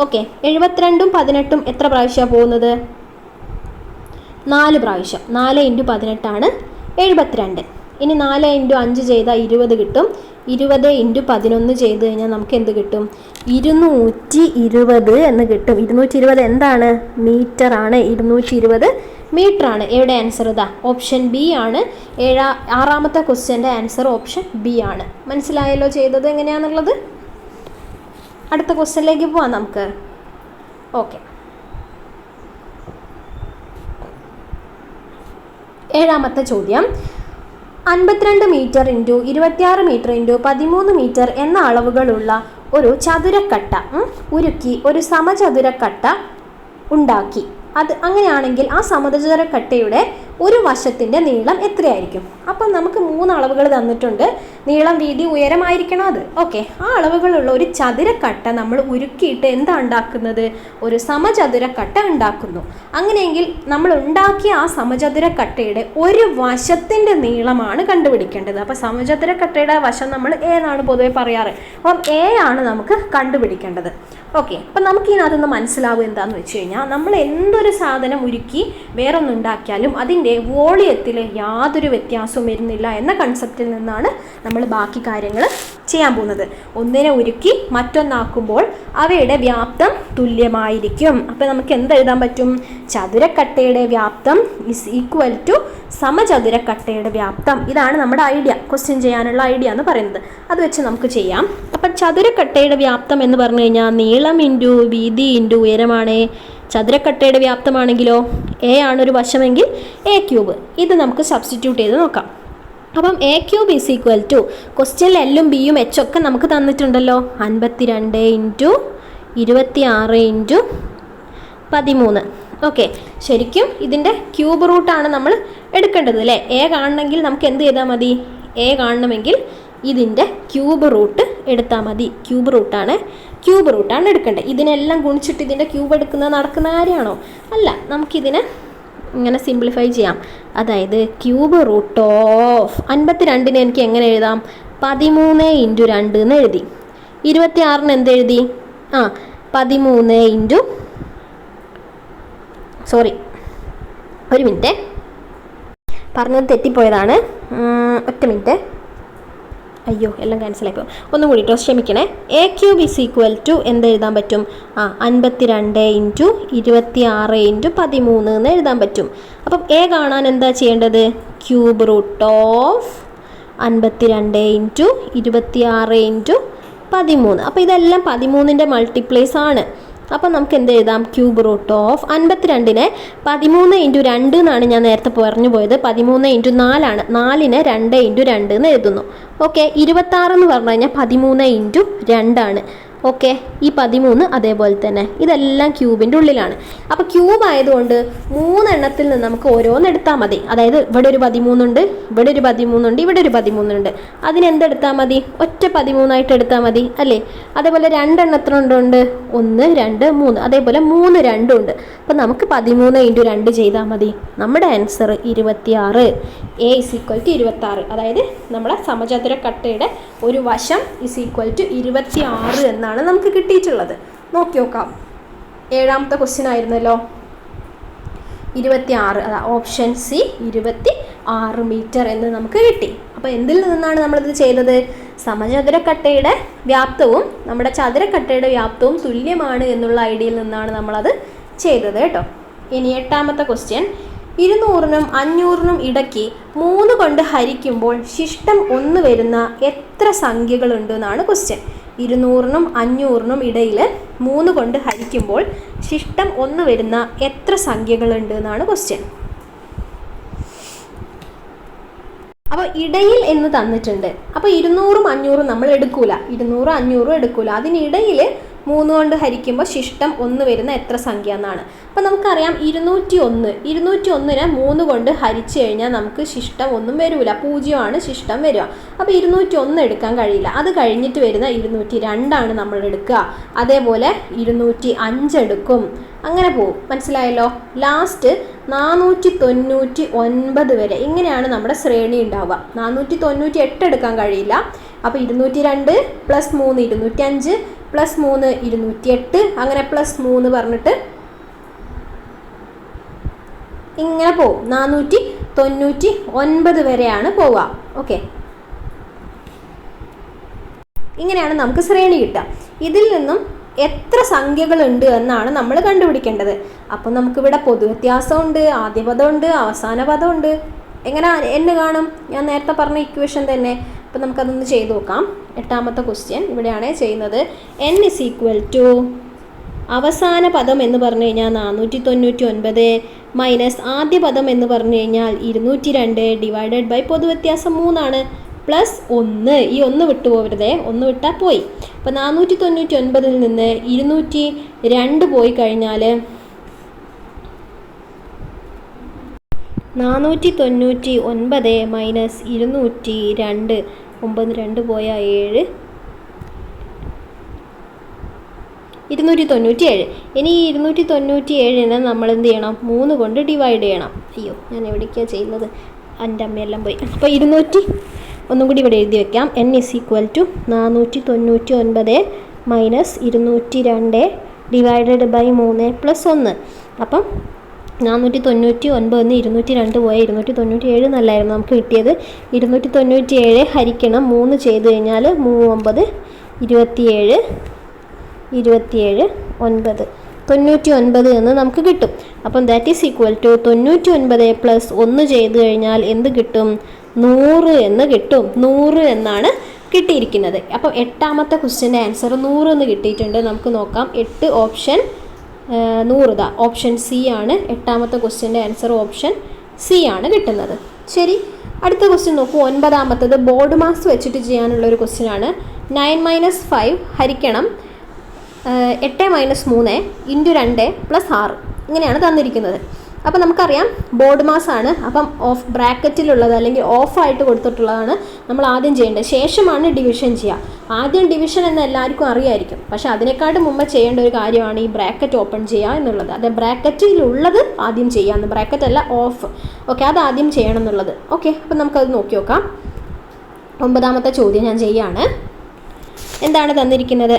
ഓക്കെ, 72ഉം 18ഉം എത്ര പ്രാവശ്യമാണ് പോകുന്നത്? 4 പ്രാവശ്യം. 4 × 18 ആണ് 72. ഇനി 4 × 5 ചെയ്താൽ 20 കിട്ടും. 20 × 11 ചെയ്ത് കഴിഞ്ഞാൽ നമുക്ക് എന്ത് കിട്ടും? 220 എന്ന് കിട്ടും. 220 എന്താണ്? മീറ്റർ ആണ്. 220 മീറ്റർ ആണ്. എവിടെ ആൻസർ? ഇതാ ഓപ്ഷൻ ബി ആണ്. 6-ാമത്തെ ക്വസ്റ്റ്യൻ്റെ ആൻസർ ഓപ്ഷൻ ബി ആണ്. മനസ്സിലായല്ലോ ചെയ്തത് എങ്ങനെയാണെന്നുള്ളത്? അടുത്ത ക്വസ്റ്റ്യനിലേക്ക് പോവാം നമുക്ക്. ഓക്കെ, 7-ാമത്തെ ചോദ്യം. 52 metre into 26 metre into 13 metre എന്ന അളവുകളുള്ള ഒരു ചതുരക്കട്ട ഉരുക്കി ഒരു സമചതുരക്കട്ട ഉണ്ടാക്കി. അങ്ങനെയാണെങ്കിൽ ആ സമചതുരക്കട്ടയുടെ ഒരു വശത്തിൻ്റെ നീളം എത്രയായിരിക്കും? അപ്പം നമുക്ക് 3 അളവുകൾ തന്നിട്ടുണ്ട്. നീളം, വീതി, ഉയരമായിരിക്കണം അത്. ഓക്കെ, ആ അളവുകളുള്ള ഒരു ചതുരക്കട്ട നമ്മൾ ഉരുക്കിയിട്ട് എന്താ ഉണ്ടാക്കുന്നത്? ഒരു സമചതുരക്കട്ട ഉണ്ടാക്കുന്നു. അങ്ങനെയെങ്കിൽ നമ്മൾ ഉണ്ടാക്കിയ ആ സമചതുരക്കട്ടയുടെ ഒരു വശത്തിൻ്റെ നീളമാണ് കണ്ടുപിടിക്കേണ്ടത്. അപ്പോൾ സമചതുരക്കട്ടയുടെ വശം നമ്മൾ എ എന്നാണ് പൊതുവെ പറയാറ്. അപ്പം എ ആണ് നമുക്ക് കണ്ടുപിടിക്കേണ്ടത്. ഓക്കെ, അപ്പം നമുക്കിതിനകത്തുനിന്ന് മനസ്സിലാവും എന്താണെന്ന് വെച്ച് കഴിഞ്ഞാൽ, നമ്മൾ എന്തൊരു സാധനം ഉരുക്കി വേറൊന്നുണ്ടാക്കിയാലും അതിൻ്റെ വോളിയത്തിൽ യാതൊരു വ്യത്യാസവും വരുന്നില്ല എന്ന കൺസെപ്റ്റിൽ നിന്നാണ് നമ്മൾ ബാക്കി കാര്യങ്ങൾ ചെയ്യാൻ പോകുന്നത്. ഒന്നിനെ ഉരുക്കി മറ്റൊന്നാക്കുമ്പോൾ അവയുടെ വ്യാപ്തം തുല്യമായിരിക്കും. അപ്പോൾ നമുക്ക് എന്തെഴുതാൻ പറ്റും? ചതുരക്കട്ടയുടെ വ്യാപ്തം ഇസ് ഈക്വൽ ടു സമചതുരക്കട്ടയുടെ വ്യാപ്തം. ഇതാണ് നമ്മുടെ ഐഡിയ, ക്വസ്റ്റ്യൻ ചെയ്യാനുള്ള ഐഡിയ എന്ന് പറയുന്നത്. അത് വെച്ച് നമുക്ക് ചെയ്യാം. അപ്പം ചതുരക്കട്ടയുടെ വ്യാപ്തം എന്ന് പറഞ്ഞു കഴിഞ്ഞാൽ നീളം ഇൻറ്റു വീതി ഇൻറ്റു ഉയരമാണ്. ചതുരക്കട്ടയുടെ വ്യാപ്തമാണെങ്കിലോ എ ആണ് ഒരു വശമെങ്കിൽ എ ക്യൂബ്. ഇത് നമുക്ക് സബ്സ്റ്റിറ്റ്യൂട്ട് ചെയ്ത് നോക്കാം. അപ്പം a cube is equal to, ക്വസ്റ്റ്യനിൽ എല്ലും ബിയും എച്ചൊക്കെ നമുക്ക് തന്നിട്ടുണ്ടല്ലോ, 52 ഇൻറ്റു 26 ഇൻറ്റു 13. ഓക്കെ, ശരിക്കും ഇതിൻ്റെ ക്യൂബ് റൂട്ടാണ് നമ്മൾ എടുക്കേണ്ടത് അല്ലേ? എ കാണണമെങ്കിൽ നമുക്ക് എന്ത് ചെയ്താൽ മതി? എ കാണണമെങ്കിൽ ഇതിൻ്റെ ക്യൂബ് റൂട്ട് എടുത്താൽ മതി. ക്യൂബ് റൂട്ടാണ് എടുക്കേണ്ടത്. ഇതിനെല്ലാം ഗുണിച്ചിട്ട് ഇതിൻ്റെ ക്യൂബ് എടുക്കുന്നത് നടക്കുന്ന കാര്യമാണോ? അല്ല. നമുക്കിതിനെ ഇങ്ങനെ സിംപ്ലിഫൈ ചെയ്യാം. അതായത് ക്യൂബ് റൂട്ട് ഓഫ് 52 എനിക്ക് എങ്ങനെ എഴുതാം? 13 ഇൻറ്റു 2 എന്ന് എഴുതി. 26 എന്തെഴുതി? 13 ഇൻറ്റു ഒരു മിനിറ്റ്, പറഞ്ഞത് തെറ്റിപ്പോയതാണ്. ഒറ്റ മിനിറ്റ്. അയ്യോ, എല്ലാം ക്യാൻസലായിപ്പോൾ. ഒന്നും കൂടി ക്ഷമിക്കണേ. A cube is equal to എന്തെഴുതാൻ പറ്റും? 52 ഇൻറ്റു 26 ഇൻറ്റു 13 എന്ന് എഴുതാൻ പറ്റും. അപ്പം എ കാണാൻ എന്താ ചെയ്യേണ്ടത്? Cube root of 52 into 26 into 13. അപ്പോൾ ഇതെല്ലാം 13ൻ്റെ മൾട്ടിപ്ലൈസ് ആണ്. അപ്പം നമുക്ക് എന്ത് എഴുതാം? ക്യൂബ് റൂട്ട് ഓഫ് 52നെ 13 ഇൻറ്റു 2 എന്നാണ് ഞാൻ നേരത്തെ പറഞ്ഞു പോയത്. 13 ഇൻറ്റു 4 ആണ്. 4നെ 2 ഇൻറ്റു 2 എന്ന് എഴുതുന്നു. ഓക്കെ, 26 എന്ന് പറഞ്ഞു കഴിഞ്ഞാൽ 13 ഇൻറ്റു 2 ആണ്. ഓക്കെ, ഈ 13 അതേപോലെ തന്നെ. ഇതെല്ലാം ക്യൂബിൻ്റെ ഉള്ളിലാണ്. അപ്പോൾ ക്യൂബ് ആയതുകൊണ്ട് 3 എണ്ണത്തിൽ നിന്ന് നമുക്ക് ഓരോന്ന് എടുത്താൽ മതി. അതായത് ഇവിടെ ഒരു 13 ഉണ്ട്, ഇവിടെ ഒരു 13 ഉണ്ട്, ഇവിടെ ഒരു 13 ഉണ്ട്. അതിനെന്തെടുത്താൽ മതി? ഒറ്റ 13 എടുത്താൽ മതി അല്ലേ? അതേപോലെ 2 എണ്ണത്തിനുണ്ട്, 1 2 3. അതേപോലെ 3 2 ഉണ്ട്. അപ്പോൾ നമുക്ക് 13 ഇൻറ്റു 2 ചെയ്താൽ മതി. നമ്മുടെ answer 26. A is equal to 26. അതായത് നമ്മുടെ സമചതുരക്കട്ടയുടെ ഒരു വശം ഇസ് ഈക്വൽ ടു 26 എന്നാണ് നമുക്ക് കിട്ടിയിട്ടുള്ളത്. നോക്കി നോക്കാം. 7ാമത്തെ ക്വസ്റ്റ്യൻ ആയിരുന്നല്ലോ. 26, അതാ ഓപ്ഷൻ സി, 26 മീറ്റർ എന്ന് നമുക്ക് കിട്ടി. അപ്പോൾ എന്തിൽ നിന്നാണ് നമ്മളിത് ചെയ്തത്? സമചതുരക്കട്ടയുടെ വ്യാപ്തവും നമ്മുടെ ചതുരക്കട്ടയുടെ വ്യാപ്തവും തുല്യമാണ് എന്നുള്ള ഐഡിയയിൽ നിന്നാണ് നമ്മളത് ചെയ്തത് കേട്ടോ. ഇനി 8ാമത്തെ ക്വസ്റ്റ്യൻ. 200നും 500നും ഇടയ്ക്ക് 3 കൊണ്ട് ഹരിക്കുമ്പോൾ ശിഷ്ടം 1 വരുന്ന എത്ര സംഖ്യകളുണ്ട് എന്നാണ് ക്വസ്റ്റ്യൻ. 200നും 500നും ഇടയിൽ 3 കൊണ്ട് ഹരിക്കുമ്പോൾ ശിഷ്ടം 1 വരുന്ന എത്ര സംഖ്യകളുണ്ട് എന്നാണ് ക്വസ്റ്റ്യൻ. അപ്പോൾ ഇടയിൽ എന്ന് തന്നിട്ടുണ്ട്. അപ്പോൾ 200ഉം 500ഉം നമ്മൾ എടുക്കൂല. 200 500 എടുക്കൂല. അതിനിടയിൽ 3 കൊണ്ട് ഹരിക്കുമ്പോൾ ശിഷ്ടം 1 വരുന്ന എത്ര സംഖ്യ എന്നാണ്. അപ്പോൾ നമുക്കറിയാം 201. 201നെ 3 കൊണ്ട് ഹരിച്ചു കഴിഞ്ഞാൽ നമുക്ക് ശിഷ്ടം ഒന്നും വരില്ല, 0 ആണ് ശിഷ്ടം വരിക. അപ്പോൾ 201 എടുക്കാൻ കഴിയില്ല. അത് കഴിഞ്ഞിട്ട് വരുന്ന 202 നമ്മൾ എടുക്കുക. അതേപോലെ 205 എടുക്കും. അങ്ങനെ പോകും. മനസ്സിലായല്ലോ? ലാസ്റ്റ് 499 വരെ. ഇങ്ങനെയാണ് നമ്മുടെ ശ്രേണി ഉണ്ടാവുക. 498 എടുക്കാൻ കഴിയില്ല. അപ്പോൾ 202 + 3 205 + 3 208, അങ്ങനെ +3 പറഞ്ഞിട്ട് ഇങ്ങനെ പോവും. 499 വരെയാണ് പോവുക. ഓക്കെ, ഇങ്ങനെയാണ് നമുക്ക് ശ്രേണി കിട്ടുക. ഇതിൽ നിന്നും എത്ര സംഖ്യകളുണ്ട് എന്നാണ് നമ്മൾ കണ്ടുപിടിക്കേണ്ടത്. അപ്പോൾ നമുക്കിവിടെ പൊതുവ്യത്യാസമുണ്ട്, ആദ്യ പദമുണ്ട്, അവസാന പദമുണ്ട്. എങ്ങനെ എന്ന് കാണും? ഞാൻ നേരത്തെ പറഞ്ഞ ഇക്വേഷൻ തന്നെ. അപ്പോൾ നമുക്കതൊന്ന് ചെയ്ത് നോക്കാം. 8ാമത്തെ ക്വസ്റ്റ്യൻ ഇവിടെയാണ് ചെയ്യുന്നത്. n = അവസാന പദം എന്ന് പറഞ്ഞു കഴിഞ്ഞാൽ 499 മൈനസ് ആദ്യ പദം എന്ന് പറഞ്ഞു കഴിഞ്ഞാൽ 202 ഡിവൈഡഡ് ബൈ പൊതുവ്യത്യാസം 3 പ്ലസ് 1. ഈ 1 വിട്ടുപോകരുതേ, 1 വിട്ടാൽ പോയി. അപ്പോൾ 499 നിന്ന് 202 പോയി കഴിഞ്ഞാൽ 499 മൈനസ് 202, 9 2 പോയാൽ 7, 297. ഇനി ഈ 297 നമ്മൾ എന്ത് ചെയ്യണം? 3 കൊണ്ട് ഡിവൈഡ് ചെയ്യണം. അയ്യോ, ഞാൻ എവിടേക്കാണ് ചെയ്യുന്നത്? എൻ്റെ അമ്മയെല്ലാം പോയി. അപ്പോൾ 200 ഒന്നും കൂടി ഇവിടെ എഴുതി വെക്കാം. n = 499 minus 202 divided by 3 plus 1. അപ്പം 499 202 പോയ 297 നല്ലായിരുന്നു നമുക്ക് കിട്ടിയത്. 297 ഹരിക്കണം 3 ചെയ്ത് കഴിഞ്ഞാൽ 3 9 27 9 99 എന്ന് നമുക്ക് കിട്ടും. അപ്പം that is equal to 99 plus 1 ചെയ്ത് കഴിഞ്ഞാൽ എന്ത് കിട്ടും? 100 എന്ന് കിട്ടും. 100 എന്നാണ് കിട്ടിയിരിക്കുന്നത്. അപ്പം 8ാമത്തെ ക്വസ്റ്റ്യൻ്റെ ആൻസർ 100 എന്ന് കിട്ടിയിട്ടുണ്ട്. നമുക്ക് നോക്കാം. 8 ഓപ്ഷൻ 100 ഓപ്ഷൻ സി ആണ്. 8ാമത്തെ ക്വസ്റ്റ്യൻ്റെ ആൻസർ ഓപ്ഷൻ സി ആണ് കിട്ടുന്നത്. ശരി, അടുത്ത ക്വസ്റ്റ്യൻ നോക്കൂ. 9ാമത്തത് ബോർഡ് മാസ് വെച്ചിട്ട് ചെയ്യാനുള്ളൊരു ക്വസ്റ്റ്യൻ ആണ്. 9 - 5 ഹരിക്കണം 8 - 3 × 2 + 6 ഇങ്ങനെയാണ് തന്നിരിക്കുന്നത്. അപ്പോൾ നമുക്കറിയാം ബോർഡ് മാസ് ആണ്. അപ്പം ഓഫ് ബ്രാക്കറ്റിലുള്ളത് അല്ലെങ്കിൽ ഓഫായിട്ട് കൊടുത്തിട്ടുള്ളതാണ് നമ്മൾ ആദ്യം ചെയ്യേണ്ടത്. ശേഷമാണ് ഡിവിഷൻ ചെയ്യുക. ആദ്യം ഡിവിഷൻ എന്ന് എല്ലാവർക്കും അറിയായിരിക്കും. പക്ഷേ അതിനേക്കാട്ടും മുമ്പ് ചെയ്യേണ്ട ഒരു കാര്യമാണ് ഈ ബ്രാക്കറ്റ് ഓപ്പൺ ചെയ്യുക എന്നുള്ളത്. അത് ബ്രാക്കറ്റിലുള്ളത് ആദ്യം ചെയ്യാമെന്ന്, ബ്രാക്കറ്റ് അല്ല ഓഫ്. ഓക്കെ, അത് ആദ്യം ചെയ്യണം എന്നുള്ളത്. ഓക്കെ, അപ്പം നമുക്കത് നോക്കി നോക്കാം. 9ാമത്തെ ചോദ്യം ഞാൻ ചെയ്യാണ്. എന്താണ് തന്നിരിക്കുന്നത്?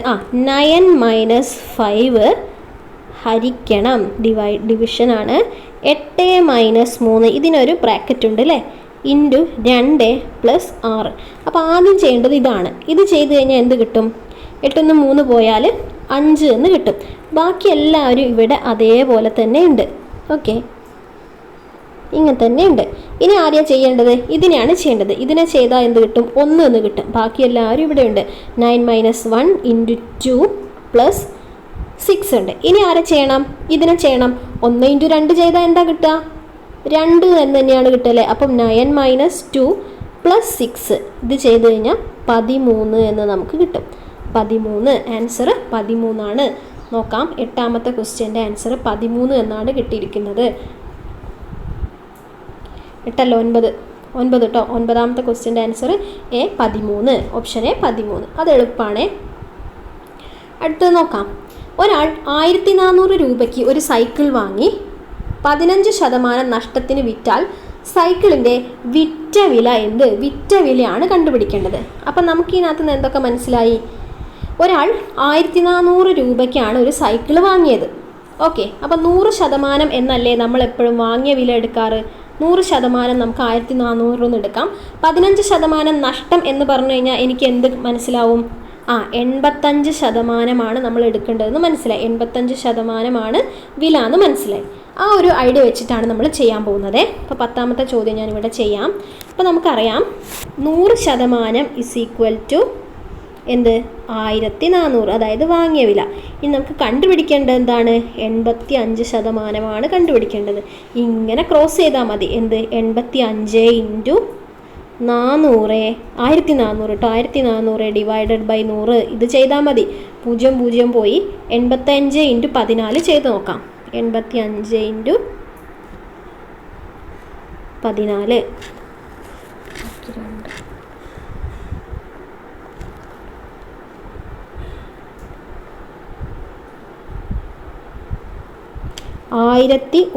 9 - 5 ഹരിക്കണം ഡിവിഷനാണ് 8 - 3. ഇതിനൊരു ബ്രാക്കറ്റ് ഉണ്ട് അല്ലേ? ഇൻറ്റു 2 + 6. അപ്പോൾ ആദ്യം ചെയ്യേണ്ടത് ഇതാണ്. ഇത് ചെയ്ത് കഴിഞ്ഞാൽ എന്ത് കിട്ടും? 8 - 3 പോയാൽ 5 എന്ന് കിട്ടും. ബാക്കി എല്ലാവരും ഇവിടെ അതേപോലെ തന്നെ ഉണ്ട്. ഓക്കെ, ഇങ്ങനെ തന്നെ ഉണ്ട്. ഇനി ആരെയാണ് ചെയ്യേണ്ടത്? ഇതിനെയാണ് ചെയ്യേണ്ടത്. ഇതിനെ ചെയ്താൽ എന്ത് കിട്ടും? 1 എന്ന് കിട്ടും. ബാക്കി എല്ലാവരും ഇവിടെ ഉണ്ട്. 9 - 1 × 2 + 6 ഉണ്ട്. ഇനി ആരെ ചെയ്യണം? ഇതിനെ ചെയ്യണം. 1 × 2 ചെയ്താൽ എന്താ കിട്ടുക? 2 എന്ന് തന്നെയാണ് കിട്ടുക. അപ്പം 9 - 2 + 6 ഇത് ചെയ്ത് കഴിഞ്ഞാൽ 13 എന്ന് നമുക്ക് കിട്ടും. 13 ആൻസർ 13 ആണ്. നോക്കാം, 8ാമത്തെ ക്വസ്റ്റ്യൻ്റെ ആൻസർ 13 എന്നാണ് കിട്ടിയിരിക്കുന്നത്. 8 അല്ല 9 കേട്ടോ. 9ാമത്തെ ക്വസ്റ്റ്യൻ്റെ ആൻസർ A 13, ഓപ്ഷൻ A 13. അത് എളുപ്പമാണ്. അടുത്തത് നോക്കാം. ഒരാൾ 1400 രൂപയ്ക്ക് ഒരു സൈക്കിൾ വാങ്ങി 15% നഷ്ടത്തിന് വിറ്റാൽ സൈക്കിളിൻ്റെ വിറ്റ വില എന്ത്? വിറ്റ വിലയാണ് കണ്ടുപിടിക്കേണ്ടത്. അപ്പം നമുക്ക് ഇതിനകത്ത് നിന്ന് എന്തൊക്കെ മനസ്സിലായി? ഒരാൾ 1400 രൂപയ്ക്കാണ് ഒരു സൈക്കിൾ വാങ്ങിയത്. ഓക്കെ, അപ്പം 100% എന്നല്ലേ നമ്മൾ എപ്പോഴും വാങ്ങിയ വില എടുക്കാറ്? 100% നമുക്ക് 1400 എന്ന് എടുക്കാം. 15% നഷ്ടം എന്ന് പറഞ്ഞു കഴിഞ്ഞാൽ എനിക്ക് എന്ത് മനസ്സിലാവും? 85% നമ്മൾ എടുക്കേണ്ടതെന്ന് മനസ്സിലായി. 85% വില എന്ന് മനസ്സിലായി. ആ ഒരു ഐഡിയ വെച്ചിട്ടാണ് നമ്മൾ ചെയ്യാൻ പോകുന്നത്. അപ്പോൾ 10ാമത്തെ ചോദ്യം ഞാനിവിടെ ചെയ്യാം. അപ്പോൾ നമുക്കറിയാം 100% = എന്ത്? 1400, അതായത് വാങ്ങിയ വില. ഇനി നമുക്ക് കണ്ടുപിടിക്കേണ്ടത് എന്താണ്? 85% കണ്ടുപിടിക്കേണ്ടത്. ഇങ്ങനെ ക്രോസ് ചെയ്താൽ മതി. എന്ത്? 85 × 400 1400 കേട്ടോ. 1400 ഡിവൈഡഡ് ബൈ 100 ഇത് ചെയ്താൽ മതി. 0 0 പോയി. 85 × 14 ചെയ്ത് നോക്കാം. 85 × 14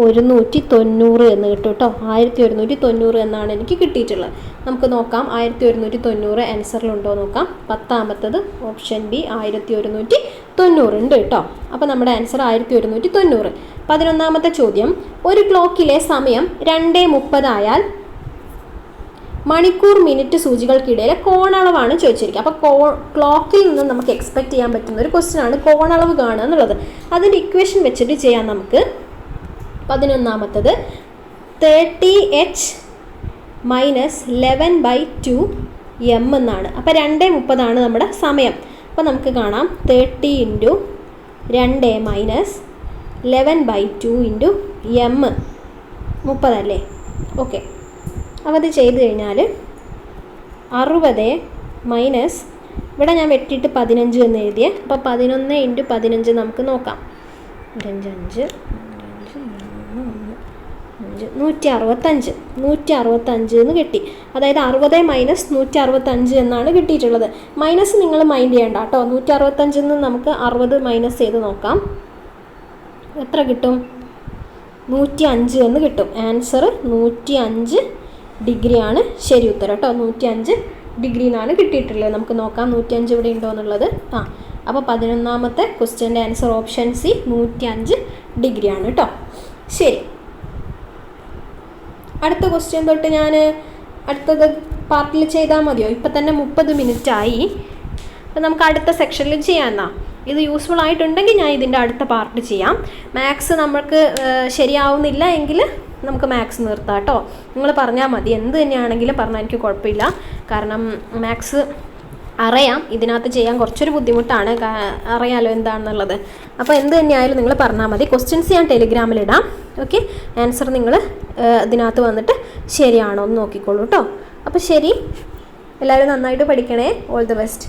1190 എന്ന് കിട്ടും കേട്ടോ. 1190 എന്നാണ് എനിക്ക് കിട്ടിയിട്ടുള്ളത്. നമുക്ക് നോക്കാം 1190 ആൻസറിലുണ്ടോ നോക്കാം. 10ാമത്തത് ഓപ്ഷൻ ബി 1190 ഉണ്ട് കേട്ടോ. അപ്പോൾ നമ്മുടെ ആൻസർ 1190. 11ാമത്തെ ചോദ്യം. ഒരു ക്ലോക്കിലെ സമയം 2:30 ആയാൽ മണിക്കൂർ മിനിറ്റ് സൂചികൾക്കിടയിലെ കോണളവാണ് ചോദിച്ചിരിക്കുക. അപ്പോൾ ക്ലോക്കിൽ നിന്ന് നമുക്ക് എക്സ്പെക്റ്റ് ചെയ്യാൻ പറ്റുന്ന ഒരു ക്വസ്റ്റ്യൻ ആണ് കോണളവ് കാണുക എന്നുള്ളത്. അതിൻ്റെ ഇക്വേഷൻ വെച്ചിട്ട് ചെയ്യാം നമുക്ക്. 11ാമത്തത് 30h - 11/2 m എന്നാണ്. അപ്പോൾ 2:30 നമ്മുടെ സമയം. അപ്പോൾ നമുക്ക് കാണാം 30 × 2 മൈനസ് 11/2 ഇൻറ്റു എം 30 അല്ലേ? ഓക്കെ, അപ്പോൾ അത് ചെയ്ത് കഴിഞ്ഞാൽ 60 മൈനസ് ഇവിടെ ഞാൻ വെട്ടിയിട്ട് 15 എന്ന് എഴുതിയേ. അപ്പോൾ 11 ഇൻറ്റു 15 നമുക്ക് നോക്കാം. 5 165 എന്ന് കിട്ടി. അതായത് 60 മൈനസ് 165 എന്നാണ് കിട്ടിയിട്ടുള്ളത്. മൈനസ് നിങ്ങൾ മൈൻഡ് ചെയ്യേണ്ട കേട്ടോ. 165 നമുക്ക് 60 മൈനസ് ചെയ്ത് നോക്കാം. എത്ര കിട്ടും? 105 എന്ന് കിട്ടും. ആൻസർ 105 ഡിഗ്രിയാണ് ശരി ഉത്തരം കേട്ടോ. 105 ഡിഗ്രി എന്നാണ് കിട്ടിയിട്ടുള്ളത്. നമുക്ക് നോക്കാം 105 ഇവിടെ ഉണ്ടോ എന്നുള്ളത്. അപ്പോൾ 11ാമത്തെ ക്വസ്റ്റ്യൻ്റെ ആൻസർ ഓപ്ഷൻ സി 105 ഡിഗ്രിയാണ് കേട്ടോ. ശരി, അടുത്ത ക്വസ്റ്റ്യൻ തൊട്ട് ഞാൻ അടുത്തത് പാർട്ടിൽ ചെയ്താൽ മതിയോ? ഇപ്പം തന്നെ 30 മിനിറ്റ് ആയി. അപ്പം നമുക്ക് അടുത്ത സെക്ഷനിൽ ചെയ്യാമെന്നാ. ഇത് യൂസ്ഫുൾ ആയിട്ടുണ്ടെങ്കിൽ ഞാൻ ഇതിൻ്റെ അടുത്ത പാർട്ട് ചെയ്യാം. മാത്സ് നമുക്ക് ശരിയാവുന്നില്ല എങ്കിൽ നമുക്ക് മാത്സ് നിർത്താം കേട്ടോ. നിങ്ങൾ പറഞ്ഞാൽ മതി, എന്ത് തന്നെയാണെങ്കിലും പറഞ്ഞാൽ എനിക്ക് കുഴപ്പമില്ല. കാരണം മാത്സ് അറിയാം, ഇതിനകത്ത് ചെയ്യാൻ കുറച്ചൊരു ബുദ്ധിമുട്ടാണ്, അറിയാലോ എന്താണെന്നുള്ളത്. അപ്പോൾ എന്ത് തന്നെയായാലും നിങ്ങൾ പറഞ്ഞാൽ മതി. ക്വസ്റ്റ്യൻസ് ഞാൻ ടെലിഗ്രാമിലിടാം. ഓക്കെ, ആൻസർ നിങ്ങൾ ഇതിനകത്ത് വന്നിട്ട് ശരിയാണോ എന്ന് നോക്കിക്കോളൂ കേട്ടോ. അപ്പോൾ ശരി, എല്ലാവരും നന്നായിട്ട് പഠിക്കണേ. All the best.